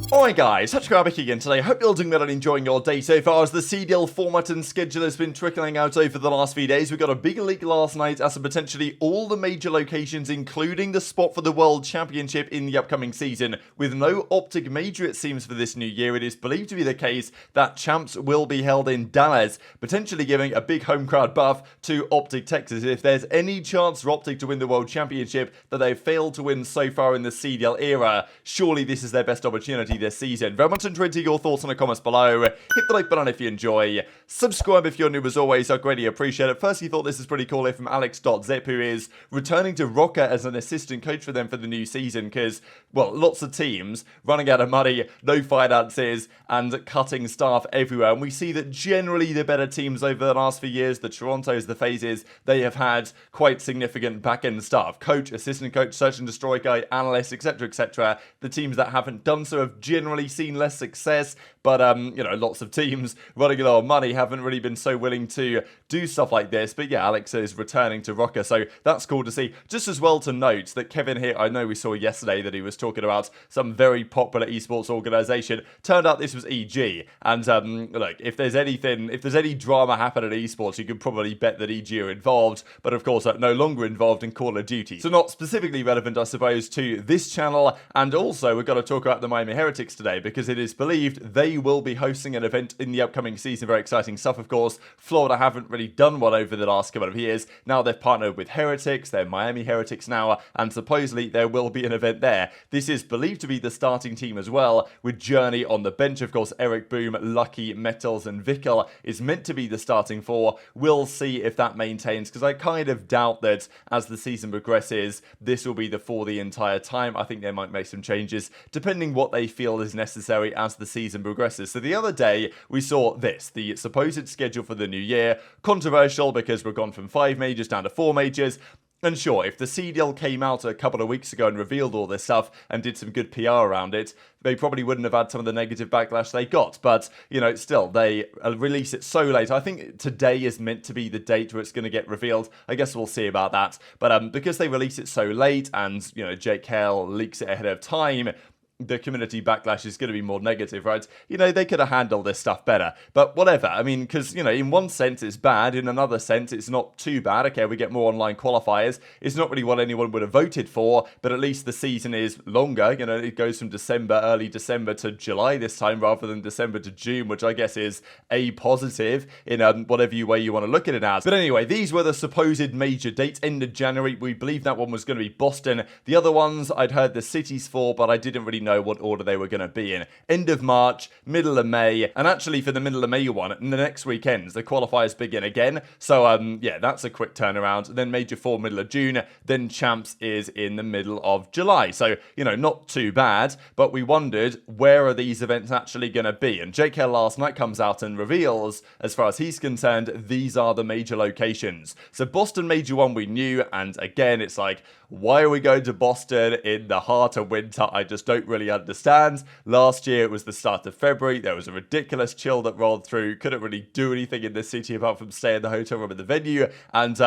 Alright guys, Rokkr Upgrade again today. Hope you're all doing well and enjoying your day so far as the CDL format and schedule has been trickling out over the last few days. We got a big leak last night as to potentially all the major locations, including the spot for the World Championship in the upcoming season. With no OpTic major it seems for this new year, it is believed to be the case that champs will be held in Dallas, potentially giving a big home crowd buff to OpTic Texas. If there's any chance for OpTic to win the World Championship that they've failed to win so far in the CDL era, surely this is their best opportunity this season. Very much enjoyed your thoughts in the comments below. Hit the like button if you enjoy. Subscribe if you're new as always. I'd greatly appreciate it. Firstly, thought this is pretty cool here from Alex.zip, who is returning to Rokkr as an assistant coach for them for the new season because, well, lots of teams running out of money, no finances, and cutting staff everywhere. And we see that generally the better teams over the last few years, the Torontos, the FaZes, they have had quite significant back-end staff. Coach, assistant coach, search and destroy guy, analyst, etc., etc. The teams that haven't done so have generally seen less success, but you know, lots of teams running a lot of money haven't really been so willing to do stuff like this. But yeah, Alex is returning to Rokkr, so that's cool to see. Just as well to note that Kevin here, I know we saw yesterday that he was talking about some very popular esports organization. Turned out this was EG, and look, if there's any drama happening in esports, you can probably bet that EG are involved, but of course no longer involved in Call of Duty, so not specifically relevant, I suppose, to this channel. And also we're going to talk about the Miami Heretics today, because it is believed they will be hosting an event in the upcoming season. Very exciting stuff, of course. Florida haven't really done one over the last couple of years. Now they've partnered with Heretics, they're Miami Heretics now, and supposedly there will be an event there. This is believed to be the starting team as well, with JurNii on the bench. Of course, Erikboom, Lucky, MettalZ, and Vikul is meant to be the starting four. We'll see if that maintains, because I kind of doubt that as the season progresses, this will be the four the entire time. I think they might make some changes, depending what they feel is necessary as the season progresses. So the other day we saw this, the supposed schedule for the new year. Controversial because we've gone from 5 majors down to 4 majors. And sure, if the CDL came out a couple of weeks ago and revealed all this stuff and did some good PR around it, they probably wouldn't have had some of the negative backlash they got. But, you know, still, they release it so late. I think today is meant to be the date where it's going to get revealed. I guess we'll see about that. But because they release it so late and, you know, JKL leaks it ahead of time, the community backlash is going to be more negative, right? You know, they could have handled this stuff better. But whatever. I mean, because, you know, in one sense it's bad. In another sense it's not too bad. Okay, we get more online qualifiers. It's not really what anyone would have voted for, but at least the season is longer. You know, it goes from December, early December to July this time, rather than December to June, which I guess is a positive in whatever way you want to look at it as. But anyway, these were the supposed major dates. End of January. We believe that one was going to be Boston. The other ones I'd heard the cities for, but I didn't really know what order they were going to be in. End of March, middle of May, and actually for the middle of May one, the next weekends, the qualifiers begin again. So, yeah, that's a quick turnaround. Then Major 4, middle of June, then Champs is in the middle of July. So, you know, not too bad, but we wondered, where are these events actually going to be? And JKL last night comes out and reveals, as far as he's concerned, these are the major locations. So Boston Major 1 we knew, and again, it's like, why are we going to Boston in the heart of winter? I just don't really understand. Last year it was the start of February. There was a ridiculous chill that rolled through. Couldn't really do anything in this city apart from stay in the hotel room at the venue. And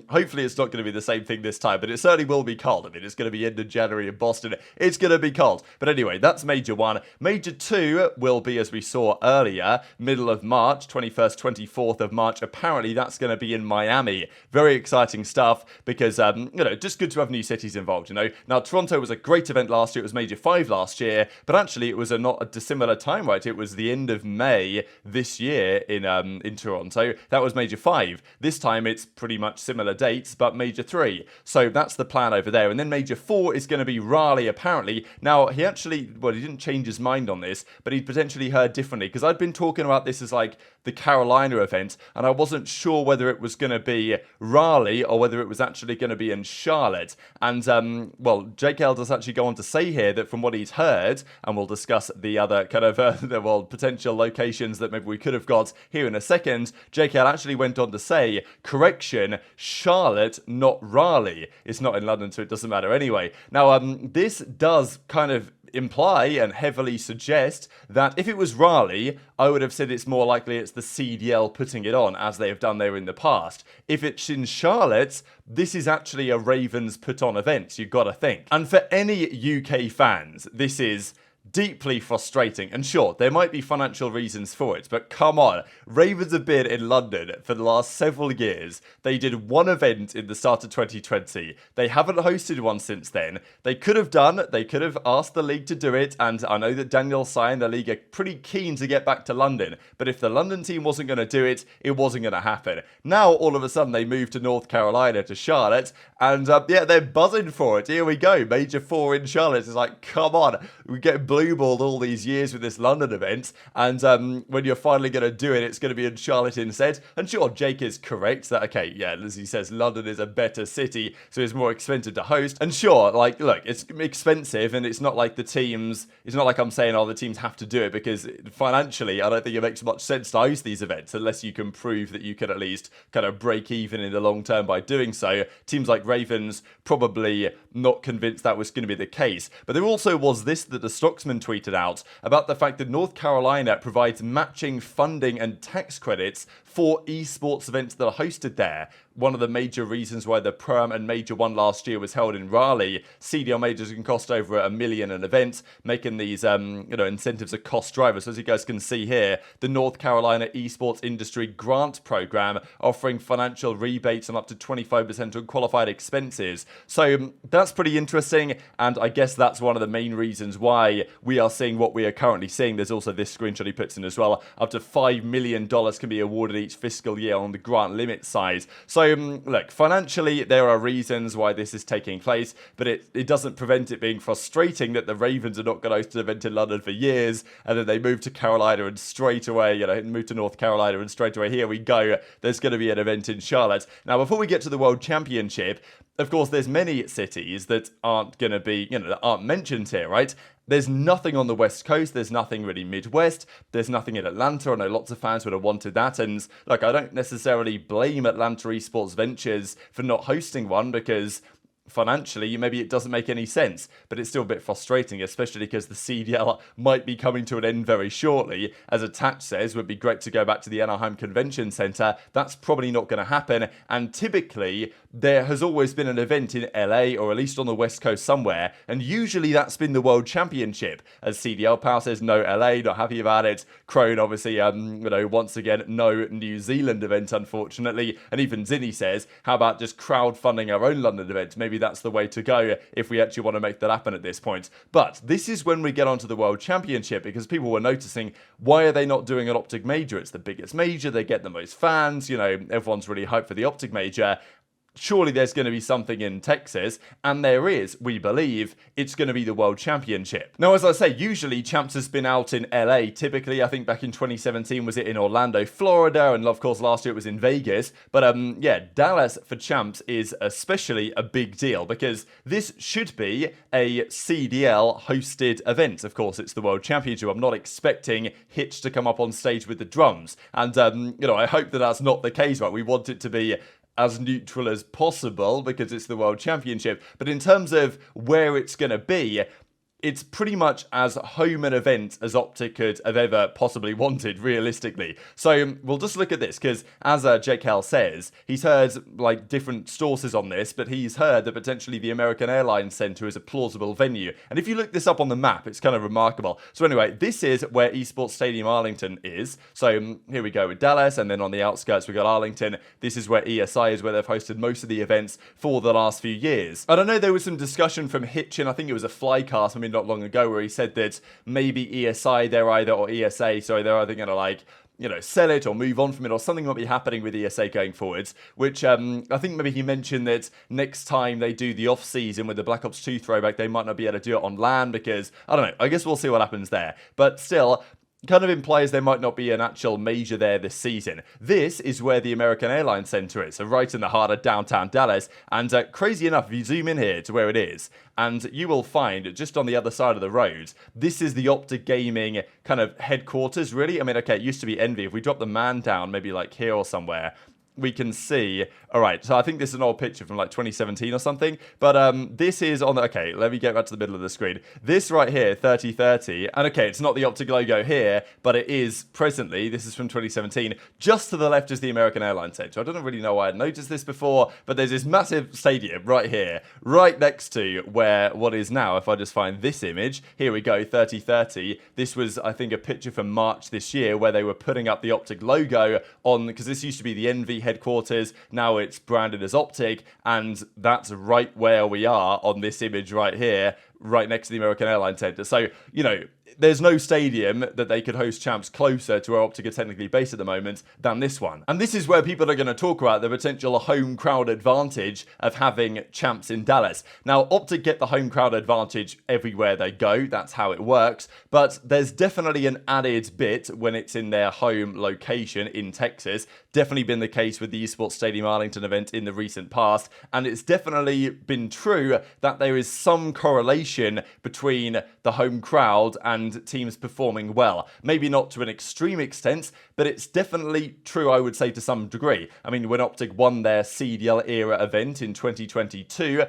hopefully it's not going to be the same thing this time, but it certainly will be cold. I mean, it's going to be end of January in Boston. It's going to be cold. But anyway, that's Major 1. Major 2 will be, as we saw earlier, middle of March, 21st, 24th of March. Apparently that's going to be in Miami. Very exciting stuff because, you know, just good to have new cities involved, you know. Now, Toronto was a great event last year. It was Major 5 last year, but actually it was not a dissimilar time, right? It was the end of May this year in Toronto. That was Major 5. This time it's pretty much similar dates, but Major 3. So that's the plan over there. And then Major 4 is going to be Raleigh, apparently. Now, he actually, well, he didn't change his mind on this, but he potentially heard differently, because I'd been talking about this as like the Carolina event, and I wasn't sure whether it was going to be Raleigh or whether it was actually going to be in Charlotte. And, well, JKL does actually go on to say here that from what he's heard, and we'll discuss the other kind of, well, potential locations that maybe we could have got here in a second, JKL actually went on to say, correction, Charlotte, not Raleigh. It's not in London, so it doesn't matter anyway. Now, this does kind of imply and heavily suggest that if it was Raleigh, I would have said it's more likely it's the CDL putting it on, as they have done there in the past. If it's in Charlotte, this is actually a Ravens put on event, you've got to think. And for any UK fans, this is deeply frustrating. And sure, there might be financial reasons for it, but come on. Ravens have been in London for the last several years. They did one event in the start of 2020. They haven't hosted one since then. They could have asked the league to do it, and I know that Daniel Sy and the league are pretty keen to get back to London, but if the London team wasn't going to do it, it wasn't going to happen. Now, all of a sudden, they moved to North Carolina, to Charlotte, and yeah, they're buzzing for it. Here we go, Major 4 in Charlotte. It's like, come on, we get blue-balled all these years with this London event, and when you're finally going to do it, it's going to be in Charlotte instead. And sure, Jake is correct that, okay, yeah, as he says, London is a better city, so it's more expensive to host. And sure, like, look, it's expensive, and it's not like it's not like I'm saying, oh, the teams have to do it, because financially, I don't think it makes much sense to host these events unless you can prove that you can at least kind of break even in the long term by doing so. Teams like Ravens probably not convinced that was going to be the case. But there also was this that the Stocksman tweeted out about the fact that North Carolina provides matching funding and tax credits for esports events that are hosted there. One of the major reasons why the Perm and Major one last year was held in Raleigh. CDL majors can cost over $1 million an event, making these incentives a cost driver. So as you guys can see here, the North Carolina Esports Industry Grant Program offering financial rebates on up to 25% on qualified expenses. So that's pretty interesting, and I guess that's one of the main reasons why we are seeing what we are currently seeing. There's also this screenshot he puts in as well. Up to $5 million can be awarded each fiscal year on the grant limit size. So look, financially, there are reasons why this is taking place, but it doesn't prevent it being frustrating that the Ravens are not going to host an event in London for years, and then they move to Carolina and straight away, move to North Carolina and straight away, here we go, there's going to be an event in Charlotte. Now, before we get to the World Championship, of course, there's many cities that aren't going to be, that aren't mentioned here, right? There's nothing on the West Coast. There's nothing really Midwest. There's nothing in Atlanta. I know lots of fans would have wanted that. And look, I don't necessarily blame Atlanta Esports Ventures for not hosting one, because financially, maybe it doesn't make any sense, but it's still a bit frustrating, especially because the CDL might be coming to an end very shortly. As Attach says, would be great to go back to the Anaheim Convention Center. That's probably not going to happen, and typically, there has always been an event in LA, or at least on the West Coast somewhere, and usually that's been the World Championship. As CDL Power says, no LA, not happy about it. Crone, obviously, once again, no New Zealand event, unfortunately, and even Zinni says, how about just crowdfunding our own London event? Maybe that's the way to go if we actually want to make that happen at this point. But this is when we get onto the World Championship, because people were noticing, why are they not doing an OpTic major? It's the biggest major, they get the most fans, everyone's really hyped for the OpTic major. Surely there's going to be something in Texas, and there is, we believe. It's going to be the World Championship. Now, as I say, usually Champs has been out in LA. Typically, I think back in 2017, was it in Orlando, Florida, and of course last year it was in Vegas. But yeah, Dallas for Champs is especially a big deal, because this should be a CDL hosted event. Of course, it's the World Championship. I'm not expecting Hitch to come up on stage with the drums. And, I hope that that's not the case, right? We want it to be as neutral as possible because it's the World Championship. But in terms of where it's going to be, it's pretty much as home an event as OpTic could have ever possibly wanted, realistically. So we'll just look at this, because as Jake Hell says, he's heard different sources on this, but he's heard that potentially the American Airlines Center is a plausible venue. And if you look this up on the map, it's kind of remarkable. So anyway, this is where Esports Stadium Arlington is. So here we go with Dallas, and then on the outskirts we got Arlington. This is where ESI is, where they've hosted most of the events for the last few years. And I know there was some discussion from Hitchin, I think it was a Flycast, not long ago, where he said that maybe ESI, they're either going to sell it or move on from it, or something might be happening with ESA going forwards, which I think maybe he mentioned that next time they do the off-season with the Black Ops 2 throwback, they might not be able to do it on LAN, because, I don't know, I guess we'll see what happens there. But still, kind of implies there might not be an actual major there this season. This is where the American Airlines Center is, so right in the heart of downtown Dallas. And crazy enough, if you zoom in here to where it is, and you will find just on the other side of the road, this is the OpTic Gaming kind of headquarters, really. I mean, okay, it used to be Envy. If we drop the man down, maybe here or somewhere, we can see, all right, so I think this is an old picture from like 2017 or something, but this is on the, okay, let me get back to the middle of the screen. This right here, 3030, and okay, it's not the OpTic logo here, but it is presently, this is from 2017, just to the left is the American Airlines head. So I don't really know why I'd noticed this before, but there's this massive stadium right here, right next to where what is now, if I just find this image, here we go, 3030. This was, I think, a picture from March this year where they were putting up the OpTic logo on, because this used to be the Envy headquarters, now it's branded as OpTic, and that's right where we are on this image right here, right next to the American Airlines Centre. So, you know, there's no stadium that they could host champs closer to where OpTic are technically based at the moment than this one. And this is where people are going to talk about the potential home crowd advantage of having champs in Dallas. Now, OpTic get the home crowd advantage everywhere they go. That's how it works. But there's definitely an added bit when it's in their home location in Texas. Definitely been the case with the Esports Stadium Arlington event in the recent past. And it's definitely been true that there is some correlation between the home crowd and teams performing well. Maybe not to an extreme extent, but it's definitely true, I would say, to some degree. I mean, when OpTic won their CDL era event in 2022,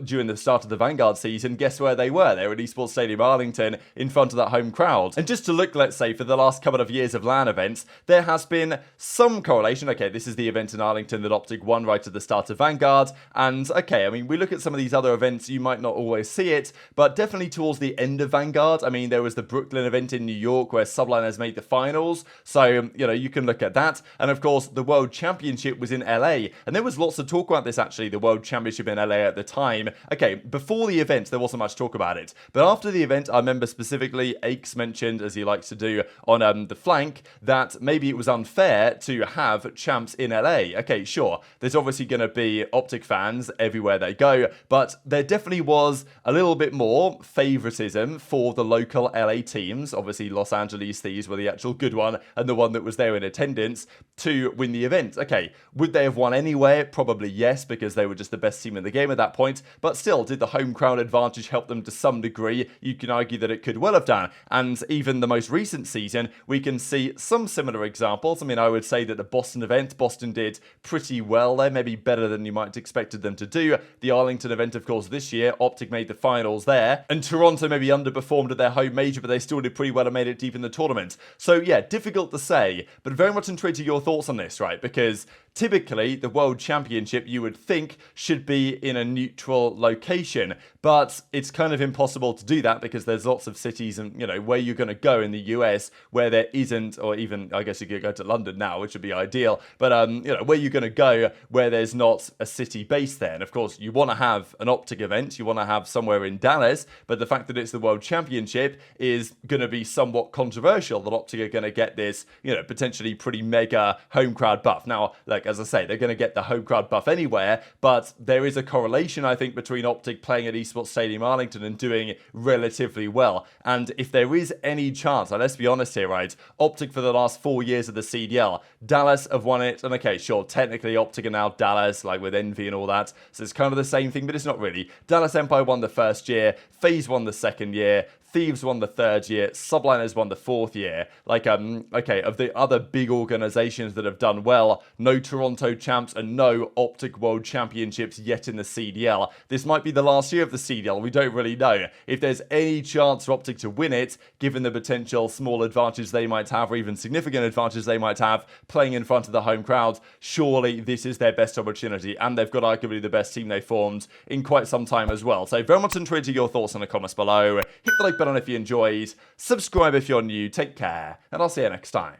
during the start of the Vanguard season, guess where they were? They were at Esports Stadium Arlington in front of that home crowd. And just to look, let's say, for the last couple of years of LAN events, there has been some correlation. Okay, this is the event in Arlington that OpTic won right at the start of Vanguard. And okay, I mean, we look at some of these other events, you might not always see it, but definitely towards the end of Vanguard. I mean, there was the Brooklyn event in New York where Subliners made the finals. So, you know, you can look at that. And of course, the World Championship was in LA. And there was lots of talk about this, actually, the World Championship in LA at the time. Okay, before the event, there wasn't much talk about it. But after the event, I remember specifically aBeZy mentioned, as he likes to do on the flank, that maybe it was unfair to have champs in LA. Okay, sure. There's obviously going to be OpTic fans everywhere they go. But there definitely was a little bit more favoritism for the local LA teams. Obviously, Los Angeles Thieves were the actual good one and the one that was there in attendance to win the event. Okay, would they have won anyway? Probably yes, because they were just the best team in the game at that point. But still, did the home crowd advantage help them to some degree? You can argue that it could well have done. And even the most recent season, we can see some similar examples. I mean, I would say that the Boston event, Boston did pretty well there, maybe better than you might have expected them to do. The Arlington event, of course, this year, OpTic made the finals there. And Toronto maybe underperformed at their home major, but they still did pretty well and made it deep in the tournament. So yeah, difficult to say, but very much intrigued to your thoughts on this, right? Because typically, the World Championship, you would think, should be in a neutral location. But it's kind of impossible to do that because there's lots of cities and, you know, where you're going to go in the US where there isn't, or even, I guess you could go to London now, which would be ideal. But, you know, where you're going to go where there's not a city base there. And of course, you want to have an OpTic event. You want to have somewhere in Dallas. But the fact that it's the World Championship is going to be somewhat controversial that OpTic are going to get this, you know, potentially pretty mega home crowd buff. Now, like, as I say, they're going to get the home crowd buff anywhere, but there is a correlation, I think, between OpTic playing at Esports Stadium Arlington and doing relatively well. And if there is any chance, and let's be honest here, right, OpTic for the last 4 years of the CDL, Dallas have won it, and okay, sure, technically OpTic are now Dallas, like with Envy and all that, so it's kind of the same thing, but it's not really. Dallas Empire won the first year, FaZe won the second year, Thieves won the third year, Subliners won the fourth year. Like, okay, of the other big organizations that have done well, no Toronto champs and no OpTic World Championships yet in the CDL. This might be the last year of the CDL, we don't really know. If there's any chance for OpTic to win it, given the potential small advantage they might have, or even significant advantage they might have, playing in front of the home crowd, surely this is their best opportunity, and they've got arguably the best team they formed in quite some time as well. So very much intrigued to your thoughts in the comments below. Hit the like button if you enjoyed, subscribe if you're new, take care, and I'll see you next time.